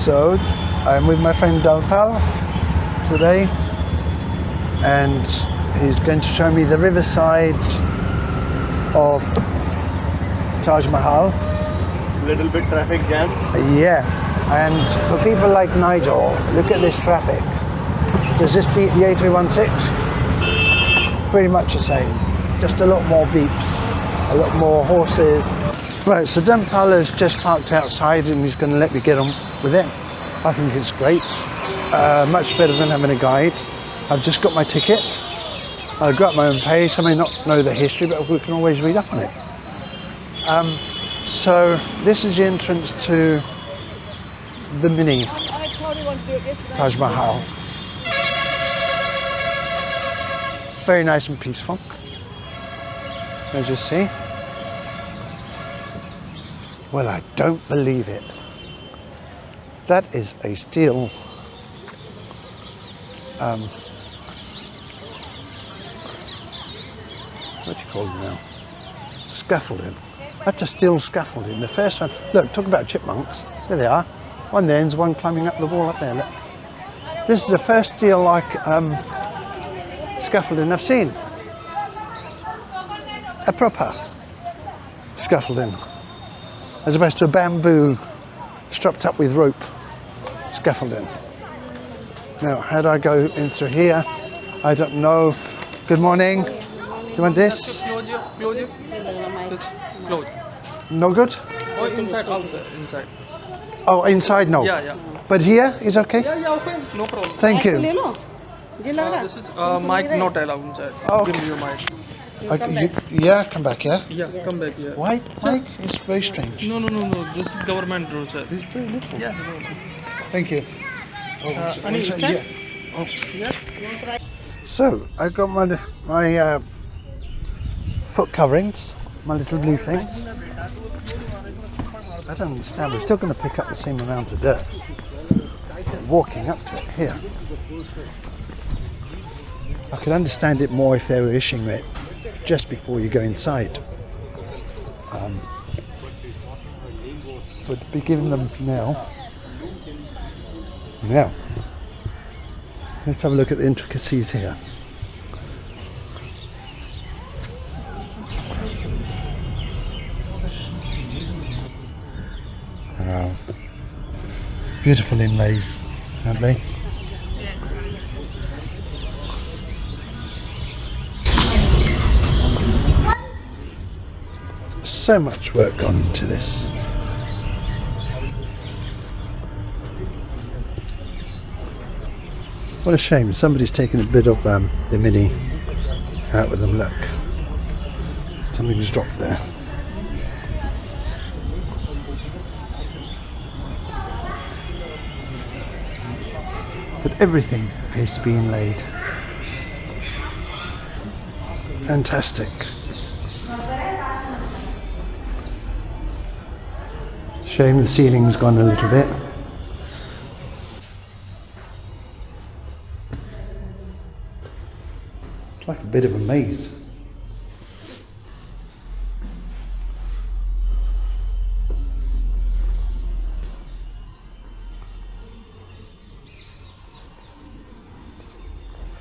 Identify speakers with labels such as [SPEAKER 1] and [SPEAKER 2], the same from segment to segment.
[SPEAKER 1] So I'm with my friend Dalpal today, and he's going to show me the riverside of Taj Mahal.
[SPEAKER 2] Little bit traffic jam.
[SPEAKER 1] Yeah, and for people like Nigel, look at this traffic. Does this beat the A316? Pretty much the same, just a lot more beeps, a lot more horses. Right, so Dalpal has just parked outside and he's going to let me get on with it. I think it's great, much better than having a guide. I've just got my ticket. I've got my own pace. I may not know the history, but we can always read up on it. So this is the entrance to the mini Taj Mahal. Very nice and peaceful, as you see. Well, I don't believe it. That is a steel what do you call them now? Scaffolding. That's a steel scaffolding. The first one, look, talk about chipmunks. There they are. One there and one climbing up the wall up there. Look. This is the first steel like scaffolding I've seen. A proper scaffolding, as opposed to a bamboo strapped up with rope scaffolding. Now, how do I go in through here? I don't know. Good morning. Do you want this?
[SPEAKER 3] Close.
[SPEAKER 1] No good?
[SPEAKER 3] Oh, inside, outside, inside.
[SPEAKER 1] Oh, inside, no.
[SPEAKER 3] Yeah.
[SPEAKER 1] But here is okay?
[SPEAKER 3] Yeah, okay, no problem.
[SPEAKER 1] Thank you.
[SPEAKER 3] This is mic not allowed inside.
[SPEAKER 1] Oh, okay.
[SPEAKER 3] Give me your mic.
[SPEAKER 1] Yeah, come back, yeah?
[SPEAKER 3] Yeah, come back here.
[SPEAKER 1] Why, Mike? It's very strange.
[SPEAKER 3] No. This is government rule, sir.
[SPEAKER 1] It's very little.
[SPEAKER 3] Yeah.
[SPEAKER 1] Thank you.
[SPEAKER 3] Yeah.
[SPEAKER 1] Oh. So, I've got my foot coverings, my little blue things. I don't understand, we're still going to pick up the same amount of dirt walking up to it here. I could understand it more if they were issuing it just before you go inside. But be giving them now. Now, let's have a look at the intricacies here. Wow. Beautiful inlays, aren't they? So much work gone into this. What a shame, somebody's taken a bit of the mini out with them, look. Something's dropped there. But everything appears to be inlaid. Fantastic. Shame the ceiling's gone a little bit. It's like a bit of a maze.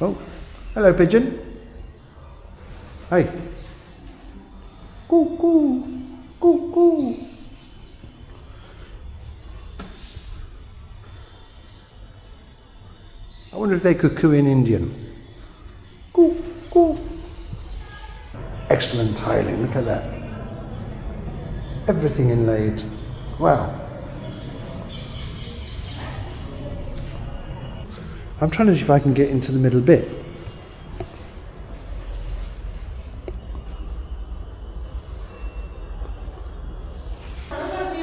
[SPEAKER 1] Oh, hello pigeon. Hey. Coo coo, coo coo. I wonder if they could coo in Indian. Coo coo. Excellent tiling, look at that. Everything inlaid. Wow. I'm trying to see if I can get into the middle bit.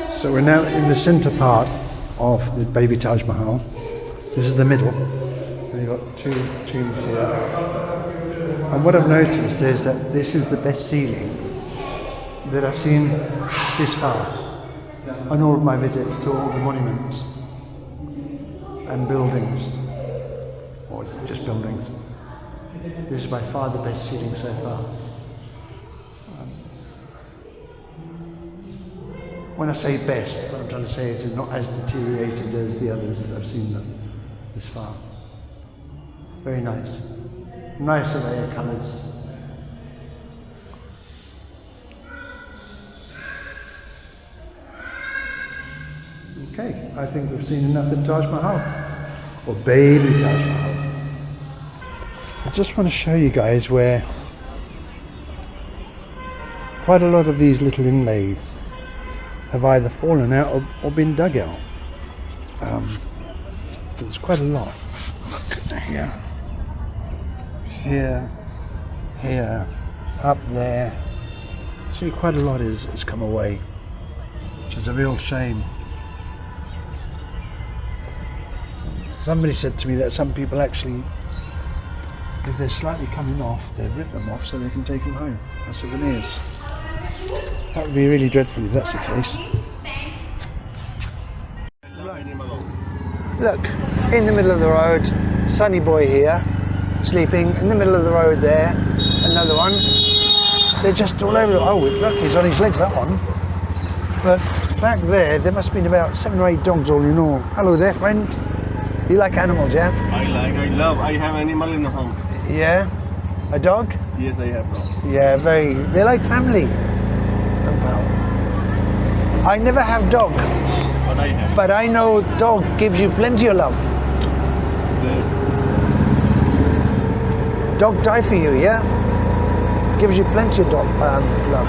[SPEAKER 1] So we're now in the centre part of the baby Taj Mahal. This is the middle. And you've got two tombs here. And what I've noticed is that this is the best ceiling that I've seen this far on all of my visits to all the monuments and buildings. Or is it just buildings? This is by far the best ceiling so far. when I say best, what I'm trying to say is it's not as deteriorated as the others that I've seen them this far. Very nice. Nice array of colours. Okay, I think we've seen enough at Taj Mahal, or baby Taj Mahal. I just want to show you guys where quite a lot of these little inlays have either fallen out or been dug out. There's quite a lot. Look here, here, here, up there. See, quite a lot has come away, which is a real shame. Somebody said to me that some people actually, if they're slightly coming off, they rip them off so they can take them home as souvenirs. That would be really dreadful if that's the case. Look, in the middle of the road, sunny boy here, sleeping in the middle of the road there, another one. They're just all over the, oh look, he's on his legs, that one. But back there must have been about 7 or 8 dogs all in all. Hello there, friend. You like animals, yeah?
[SPEAKER 2] I have animal in the home.
[SPEAKER 1] Yeah? A dog?
[SPEAKER 2] Yes, I have dog.
[SPEAKER 1] Yeah, they're like family. I never have dog.
[SPEAKER 2] But I have.
[SPEAKER 1] But I know dog gives you plenty of love. Dog die for you, yeah? Gives you plenty of dog love.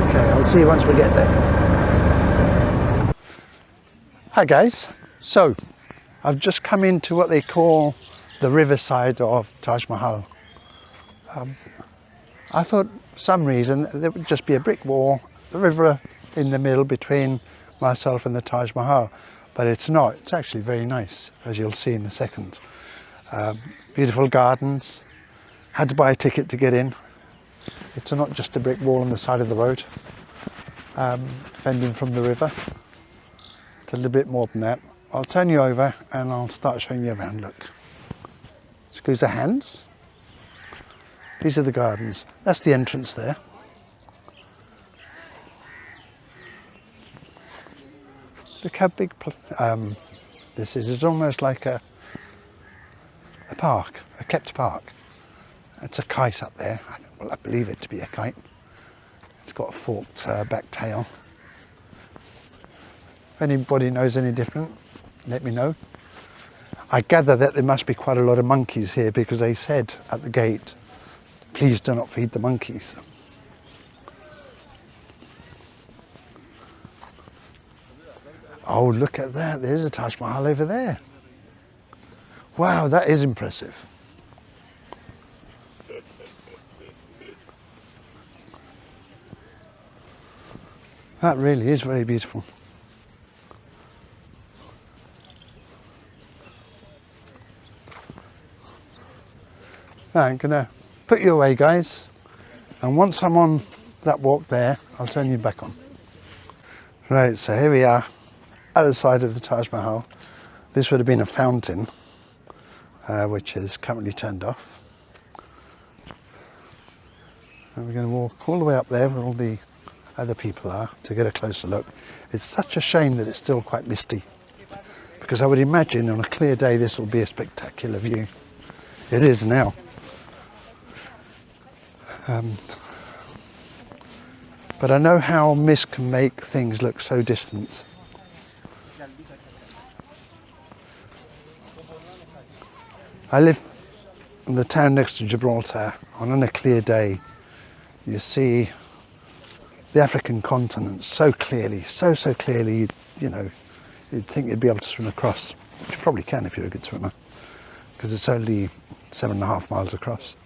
[SPEAKER 1] Okay, I'll see you once we get there. Hi guys, so I've just come into what they call the riverside of Taj Mahal. I thought for some reason there would just be a brick wall, the river in the middle between myself and the Taj Mahal, but it's not. It's actually very nice, as you'll see in a second. Beautiful gardens. Had to buy a ticket to get in. It's not just a brick wall on the side of the road, fending from the river. It's a little bit more than that. I'll turn you over and I'll start showing you around. Look, squeeze the hands. These are the gardens. That's the entrance there. Look how big this is. It's almost like a park, a kept park. It's a kite up there. Well, I believe it to be a kite. It's got a forked back tail. If anybody knows any different, let me know. I gather that there must be quite a lot of monkeys here because they said at the gate, please do not feed the monkeys. Oh, look at that. There's a Taj Mahal over there. Wow, that is impressive. That really is very beautiful. I'm gonna put you away, guys, and once I'm on that walk there, I'll turn you back on. Right, so here we are, other side of the Taj Mahal. This would have been a fountain, which is currently turned off. And we're going to walk all the way up there where all the other people are to get a closer look. It's such a shame that it's still quite misty, because I would imagine on a clear day this will be a spectacular view. It is now. But I know how mist can make things look so distant. I live in the town next to Gibraltar, and on a clear day you see the African continent so clearly, so clearly, you know, you'd think you'd be able to swim across, which you probably can if you're a good swimmer, because it's only 7.5 miles across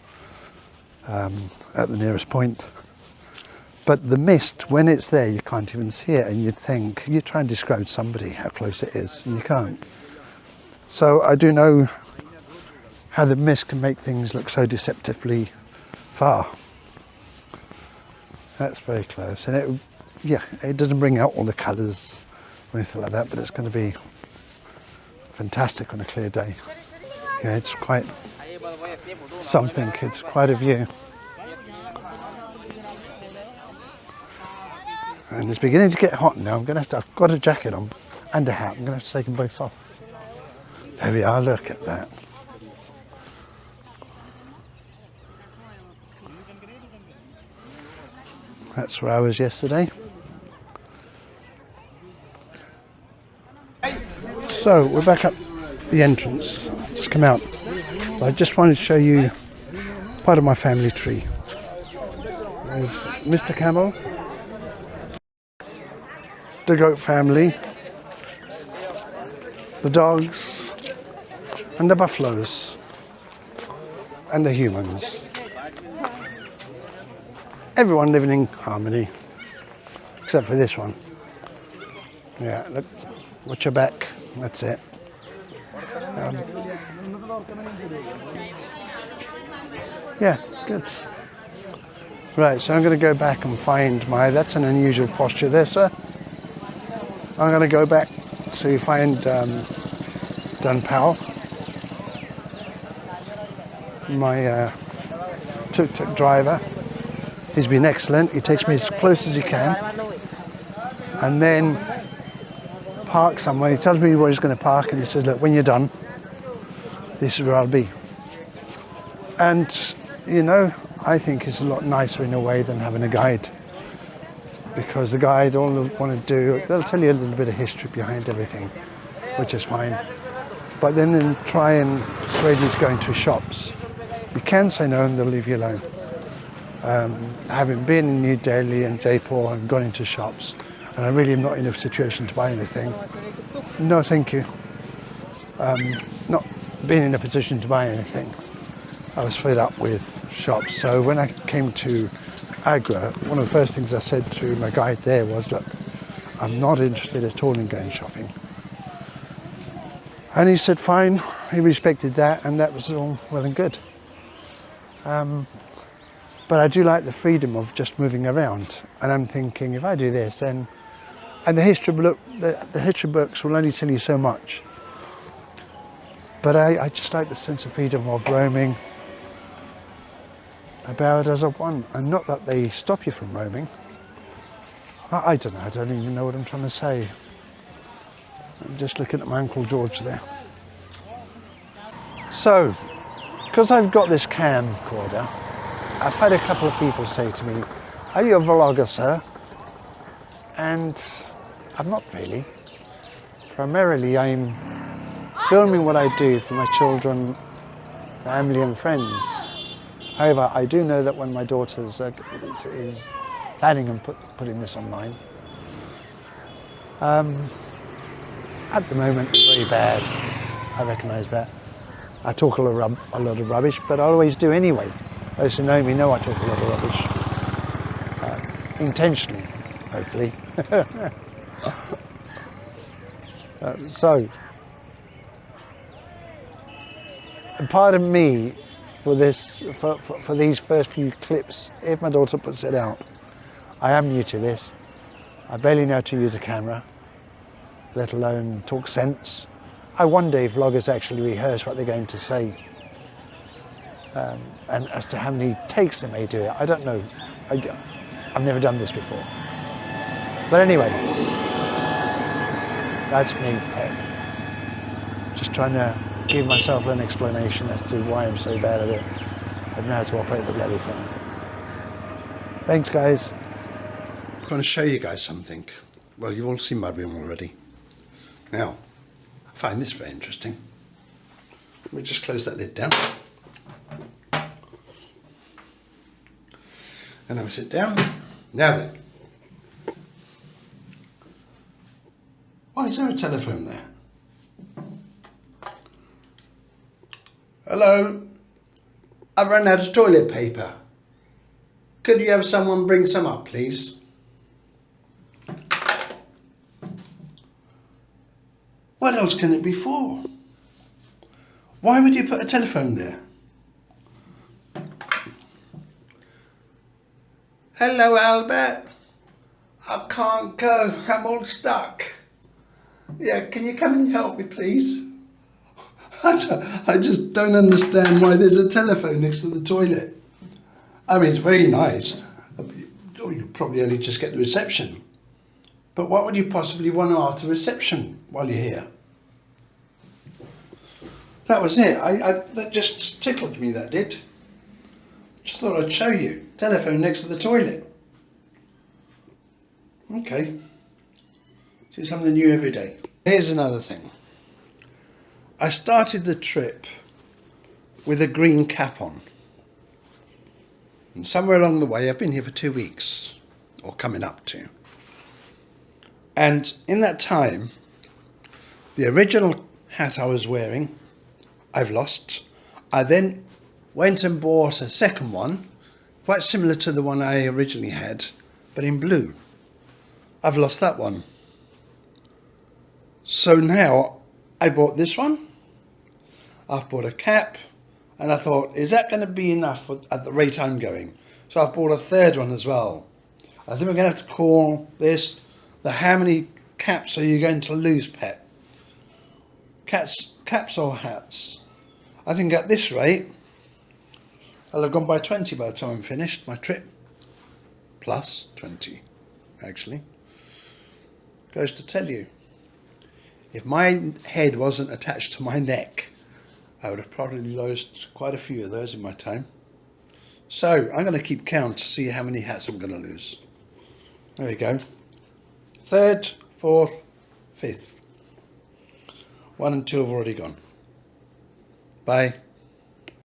[SPEAKER 1] at the nearest point. But the mist, when it's there, you can't even see it, and you'd think, you try and describe to somebody how close it is, and you can't. So I do know how the mist can make things look so deceptively far. That's very close, and it doesn't bring out all the colours or anything like that, but it's going to be fantastic on a clear day. Yeah, it's quite something, it's quite a view. And it's beginning to get hot now. I've got a jacket on and a hat. I'm going to have to take them both off. There we are, look at that. That's where I was yesterday. So we're back up the entrance. Just come out. I just wanted to show you part of my family tree. There's Mr. Camel, the goat family, the dogs, and the buffaloes, and the humans. Everyone living in harmony, except for this one. Yeah, look, watch your back, that's it. Yeah, good. Right, so I'm going to go back and find that's an unusual posture there, sir. I'm going to go back to find Dan Powell, my tuk-tuk driver. He's been excellent. He takes me as close as he can, and then park somewhere. He tells me where he's going to park, and he says, look, when you're done, this is where I'll be. And, you know, I think it's a lot nicer in a way than having a guide, because the guide, all they want to do, they'll tell you a little bit of history behind everything, which is fine. But then they'll try and persuade you to go into shops. You can say no and they'll leave you alone. Having been in New Delhi and Jaipur and gone into shops, and I really am not in a situation to buy anything. No, thank you. Not being in a position to buy anything. I was fed up with shops. So when I came to Agra, one of the first things I said to my guide there was, look, I'm not interested at all in going shopping. And he said, fine. He respected that, and that was all well and good. But I do like the freedom of just moving around. And I'm thinking, if I do this, then... And the history books will only tell you so much. But I just like the sense of freedom of roaming about as I want. And not that they stop you from roaming. I don't know, I don't even know what I'm trying to say. I'm just looking at my Uncle George there. So, because I've got this camcorder, I've had a couple of people say to me, are you a vlogger, sir? And I'm not really. Primarily, I'm filming what I do for my children, family and friends. However, I do know that when my daughter is planning on putting this online, at the moment it's very bad. I recognise that. I talk a lot of rubbish, but I always do anyway. Those who know me know I talk a lot of rubbish. Intentionally, hopefully. So, part of me for these first few clips, if my daughter puts it out, I am new to this. I barely know how to use a camera, let alone talk sense. I wonder if vloggers actually rehearse what they're going to say. And as to how many takes they may do it, I don't know. I've never done this before. But anyway, that's me, Pep. Just trying to give myself an explanation as to why I'm so bad at it. I don't know how to operate the bloody thing. Thanks, guys. I'm going to show you guys something. Well, you've all seen my room already. Now, I find this very interesting. Let me just close that lid down. And I'll sit down. Now then. Why is there a telephone there? Hello? I've run out of toilet paper. Could you have someone bring some up, please? What else can it be for? Why would you put a telephone there? Hello, Albert. I can't go. I'm all stuck. Yeah, can you come and help me, please? I just don't understand why there's a telephone next to the toilet. I mean, it's very nice. You probably only just get the reception. But what would you possibly want to ask the reception while you're here? That was it. That just tickled me, that did. Just thought I'd show you. Telephone next to the toilet. Okay. See something new every day. Here's another thing. I started the trip with a green cap on. And somewhere along the way, I've been here for 2 weeks, or coming up to. And in that time, the original hat I was wearing, I've lost. I then went and bought a second one, quite similar to the one I originally had, but in blue. I've lost that one. So now I bought this one. I've bought a cap, and I thought, is that going to be enough at the rate I'm going? So I've bought a third one as well. I think we're going to have to call this the how many caps are you going to lose pet? Caps or hats? I think at this rate, I'll have gone by 20 by the time I'm finished my trip. Plus 20, actually. Goes to tell you, if my head wasn't attached to my neck, I would have probably lost quite a few of those in my time. So I'm going to keep count to see how many hats I'm going to lose. There we go. Third, fourth, fifth. 1 and 2 have already gone. Bye.